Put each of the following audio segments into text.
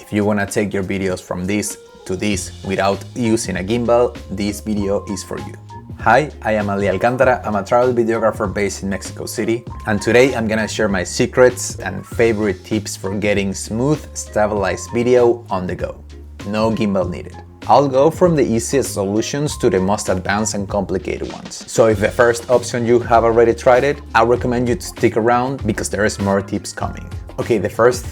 If you want to take your videos from this to this without using a gimbal, this video is for you. Hi, I am Ali Alcantara. I'm a travel videographer based in Mexico City, and today I'm gonna share my secrets and favorite tips for getting smooth, stabilized video on the go. No gimbal needed. I'll go from the easiest solutions to the most advanced and complicated ones. So if the first option you have already tried it, I recommend you to stick around because there is more tips coming. Okay, the first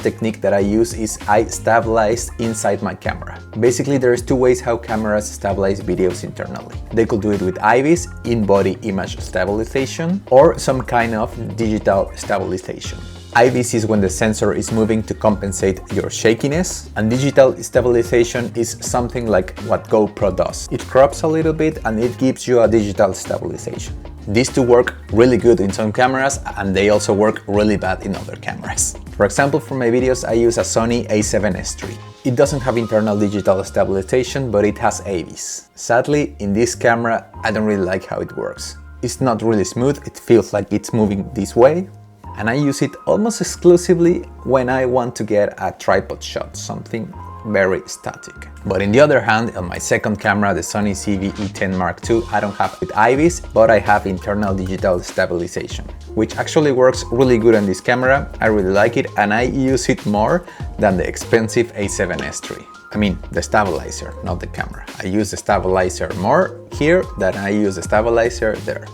technique that I use is I stabilize inside my camera. Basically, there's two ways how cameras stabilize videos internally. They could do it with IBIS, in-body image stabilization, or some kind of digital stabilization. IBIS is when the sensor is moving to compensate your shakiness, and digital stabilization is something like what GoPro does. It crops a little bit and it gives you a digital stabilization. These two work really good in some cameras and they also work really bad in other cameras. For example, for my videos I use a Sony a7S III. It doesn't have internal digital stabilization, but it has IBIS. Sadly, in this camera I don't really like how it works. It's not really smooth, it feels like it's moving this way. And I use it almost exclusively when I want to get a tripod shot, something very static. But on the other hand, on my second camera, the Sony CV-E10 Mark II, I don't have with IBIS, but I have internal digital stabilization, which actually works really good on this camera. I really like it and I use it more than the expensive a7S III. I mean, the stabilizer, not the camera. I use the stabilizer more here than I use the stabilizer there.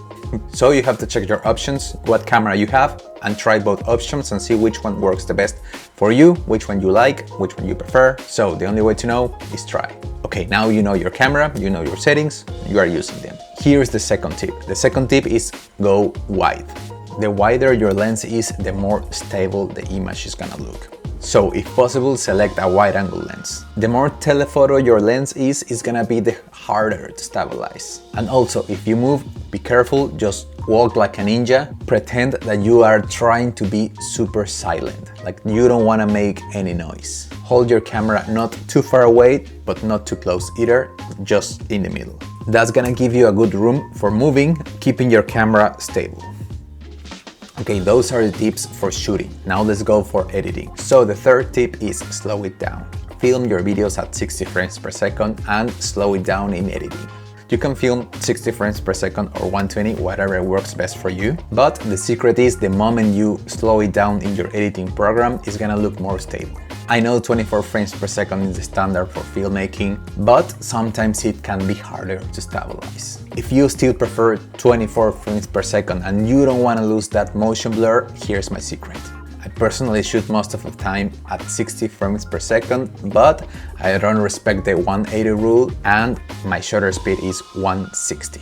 So you have to check your options, what camera you have, and try both options and see which one works the best for you, which one you like, which one you prefer. So the only way to know is try. Okay, now you know your camera, you know your settings, you are using them. Here's the second tip. The second tip is go wide. The wider your lens is, the more stable the image is gonna look. So if possible, select a wide-angle lens. The more telephoto your lens is, it's gonna be the harder to stabilize. And also, if you move, be careful, just walk like a ninja. Pretend that you are trying to be super silent, like you don't wanna make any noise. Hold your camera not too far away, but not too close either, just in the middle. That's gonna give you a good room for moving, keeping your camera stable. Okay, those are the tips for shooting. Now let's go for editing. So the third tip is slow it down. Film your videos at 60 frames per second and slow it down in editing. You can film 60 frames per second or 120, whatever works best for you. But the secret is the moment you slow it down in your editing program, it's gonna look more stable. I know 24 frames per second is the standard for filmmaking, but sometimes it can be harder to stabilize. If you still prefer 24 frames per second and you don't want to lose that motion blur, here's my secret. I personally shoot most of the time at 60 frames per second, but I don't respect the 180 rule and my shutter speed is 160.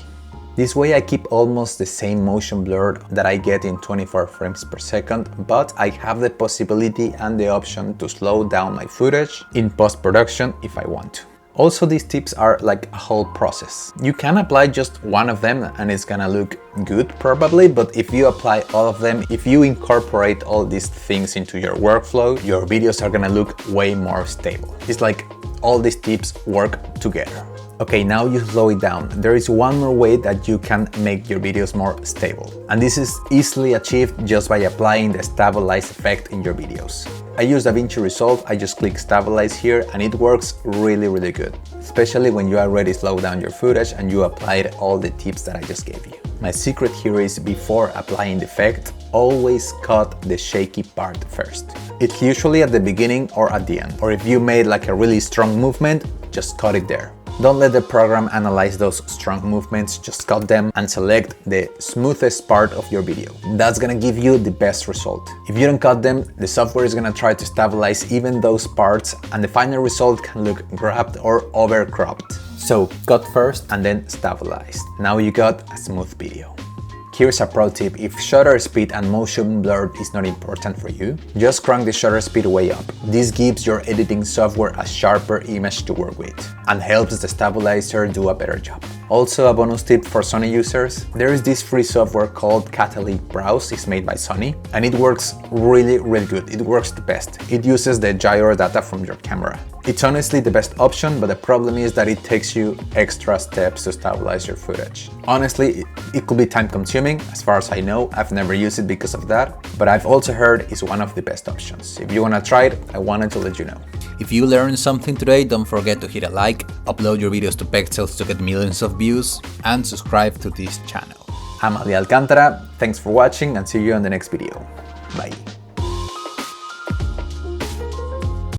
This way I keep almost the same motion blur that I get in 24 frames per second, but I have the possibility and the option to slow down my footage in post-production if I want to. Also, these tips are like a whole process. You can apply just one of them and it's gonna look good probably, but if you apply all of them, if you incorporate all these things into your workflow, your videos are gonna look way more stable. It's like all these tips work together. Okay, now you slow it down. There is one more way that you can make your videos more stable. And this is easily achieved just by applying the stabilize effect in your videos. I use DaVinci Resolve, I just click stabilize here and it works really good. Especially when you already slow down your footage and you applied all the tips that I just gave you. My secret here is before applying the effect, always cut the shaky part first. It's usually at the beginning or at the end. Or if you made like a really strong movement, just cut it there. Don't let the program analyze those strong movements, just cut them and select the smoothest part of your video. That's gonna give you the best result. If you don't cut them, the software is gonna try to stabilize even those parts and the final result can look grabbed or overcropped. So cut first and then stabilize. Now you got a smooth video. Here's a pro tip: if shutter speed and motion blur is not important for you, just crank the shutter speed way up. This gives your editing software a sharper image to work with and helps the stabilizer do a better job. Also, a bonus tip for Sony users, there is this free software called Catalytic Browse. It's made by Sony and it works really good. It works the best. It uses the gyro data from your camera. It's honestly the best option, but the problem is that it takes you extra steps to stabilize your footage. Honestly, it could be time consuming. As far as I know, I've never used it because of that, but I've also heard it's one of the best options. If you want to try it, I wanted to let you know. If you learned something today, don't forget to hit a like, upload your videos to Pexels to get millions of views, and subscribe to this channel. I'm Ali Alcantara, thanks for watching and see you on the next video. Bye.